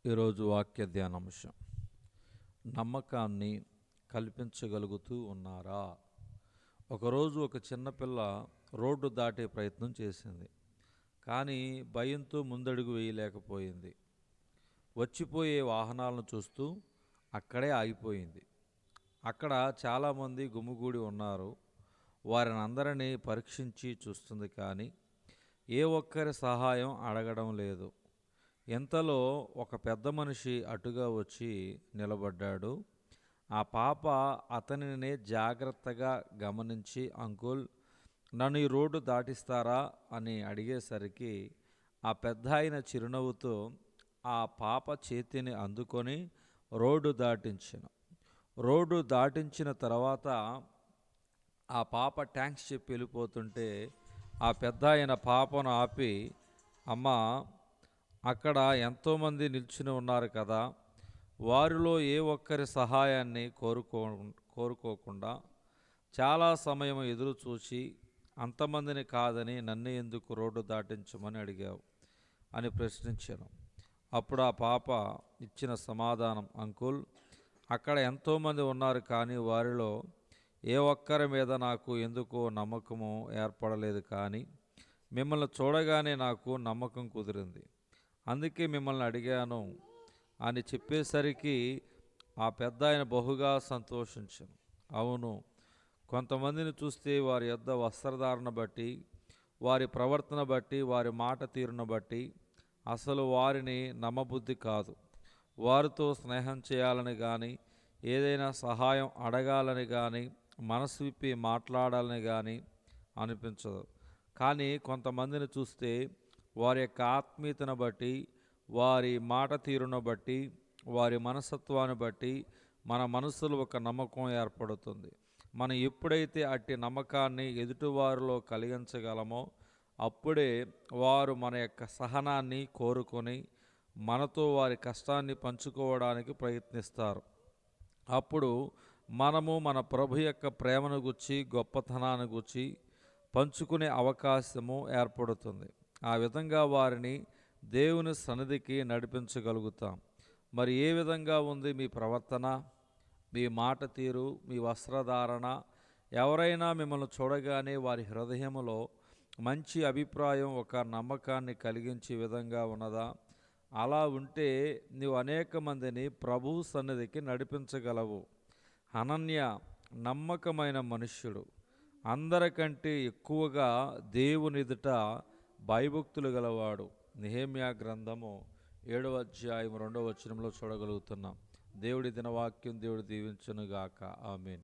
ఈరోజు వాక్య ధ్యానాంశం, నమ్మకాన్ని కల్పించగలుగుతూ ఉన్నారా? ఒకరోజు ఒక చిన్నపిల్ల రోడ్డు దాటే ప్రయత్నం చేసింది. కానీ భయంతో ముందడుగు వేయలేకపోయింది. వచ్చిపోయే వాహనాలను చూస్తూ అక్కడే ఆగిపోయింది. అక్కడ చాలామంది గుమిగూడి ఉన్నారు. వారిని అందరినీ పరీక్షించి చూస్తుంది, కానీ ఏ ఒక్కరి సహాయం అడగడం లేదు. ఇంతలో ఒక పెద్ద మనిషి అటుగా వచ్చి నిలబడ్డాడు. ఆ పాప అతనినే జాగ్రత్తగా గమనించి, అంకుల్, నన్ను ఈ రోడ్డు దాటిస్తారా అని అడిగేసరికి ఆ పెద్దాయన చిరునవ్వుతో ఆ పాప చేతిని అందుకొని రోడ్డు దాటించిన తర్వాత ఆ పాప థ్యాంక్స్ చెప్పి వెళ్ళిపోతుంటే ఆ పెద్దాయన పాపను ఆపి, అమ్మా, అక్కడ ఎంతోమంది నిల్చుని ఉన్నారు కదా, వారిలో ఏ ఒక్కరి సహాయాన్ని కోరుకోకుండా చాలా సమయం ఎదురు చూసి అంతమందిని కాదని నన్ను ఎందుకు రోడ్డు దాటించమని అడిగావు అని ప్రశ్నించాను. అప్పుడు ఆ పాప ఇచ్చిన సమాధానం, అంకుల్, అక్కడ ఎంతోమంది ఉన్నారు, కానీ వారిలో ఏ ఒక్కరి మీద నాకు ఎందుకో నమ్మకము ఏర్పడలేదు, కానీ మిమ్మల్ని చూడగానే నాకు నమ్మకం కుదిరింది, అందుకే మిమ్మల్ని అడిగాను అని చెప్పేసరికి ఆ పెద్ద ఆయన బహుగా సంతోషించాను. అవును, కొంతమందిని చూస్తే వారి యొద్ద వస్త్రధారణ బట్టి, వారి ప్రవర్తన బట్టి, వారి మాట తీరును బట్టి అసలు వారిని నమ్మబుద్ధి కాదు. వారితో స్నేహం చేయాలని కానీ, ఏదైనా సహాయం అడగాలని కానీ, మనసు విప్పి మాట్లాడాలని కానీ అనిపించదు. కానీ కొంతమందిని చూస్తే వారి యొక్క ఆత్మీయతను బట్టి, వారి మాట తీరును బట్టి, వారి మనస్తత్వాన్ని బట్టి మన మనసులో ఒక నమ్మకం ఏర్పడుతుంది. మనం ఎప్పుడైతే అట్టి నమ్మకాన్ని ఎదుటివారిలో కలిగించగలమో అప్పుడే వారు మన యొక్క సహనాన్ని కోరుకొని మనతో వారి కష్టాన్ని పంచుకోవడానికి ప్రయత్నిస్తారు. అప్పుడు మనము మన ప్రభు యొక్క ప్రేమను గురించి, గొప్పతనాన్ని గురించి పంచుకునే అవకాశము ఏర్పడుతుంది. ఆ విధంగా వారిని దేవుని సన్నిధికి నడిపించగలుగుతాం. మరి ఏ విధంగా ఉంది మీ ప్రవర్తన, మీ మాట తీరు, మీ వస్త్రధారణ? ఎవరైనా మిమ్మల్ని చూడగానే వారి హృదయంలో మంచి అభిప్రాయం, ఒక నమ్మకాన్ని కలిగించే విధంగా ఉన్నదా? అలా ఉంటే నీవు అనేక మందిని ప్రభు సన్నిధికి నడిపించగలవు. అనన్య నమ్మకమైన మనుష్యుడు, అందరికంటే ఎక్కువగా దేవుని ఎదుట భయభక్తులు గలవాడు. నెహెమ్యా గ్రంథము 7వ అధ్యాయం 2వ వచనంలో చూడగలుగుతున్నాం. దేవుడి దినవాక్యం దేవుడు దీవించునుగాక. ఆమేన్.